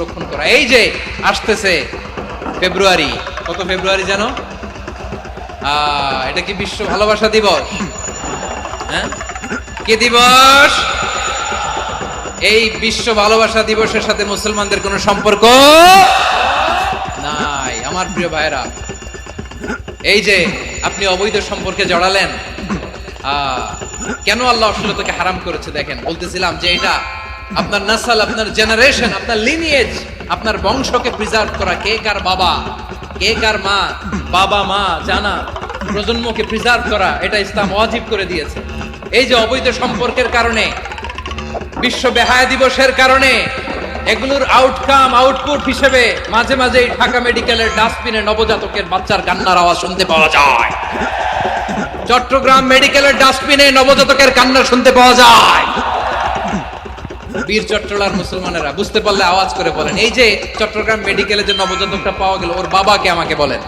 সংরক্ষণ করা। এই যে আসতেছে ফেব্রুয়ারি, কত ফেব্রুয়ারি জানো? এটা কি বিশ্ব ভালোবাসা দিবস? হ্যাঁ, কি দিবস? এই বিশ্ব ভালোবাসা দিবসের সাথে মুসলমানদের কোনো সম্পর্ক নাই। আমার প্রিয় ভাইরা, এই যে আপনি অবৈধ সম্পর্কে জড়ালেন, কেন আল্লাহ অশ্লীলতাকে হারাম করেছে দেখেন। বলতেছিলাম যে এটা আপনার নাসাল, আপনার জেনারেশন, আপনার লিনিয়েজ, আপনার বংশকে প্রিজার্ভ করা, কে কার বাবা, কে কার মা, বাবা মা জানা, প্রজন্মকে প্রিজার্ভ করা, এটা ইসলাম ওয়াজিব করে দিয়েছে। এই যে অবৈধ সম্পর্কের কারণে, বিশ্ব বেহায়া দিবসের কারণে, এগুলোর আউটপুট হিসেবে মাঝে মাঝে ঢাকা মেডিকেলের ডাস্টবিনে নবজাতকের বাচ্চার কান্নার আওয়াজ শুনতে পাওয়া যায়। চট্টগ্রাম মেডিকেলের ডাস্টবিনে নবজাতকের কান্না শুনতে পাওয়া যায়। বীর চট্টলার মুসলমানেরা বুঝতে পারলে আওয়াজ করে বলেন, এই যে চট্টগ্রাম মেডিকেলে যে নবজাতকটা পাওয়া গেল, ওর বাবাকে আমাকে বলেন।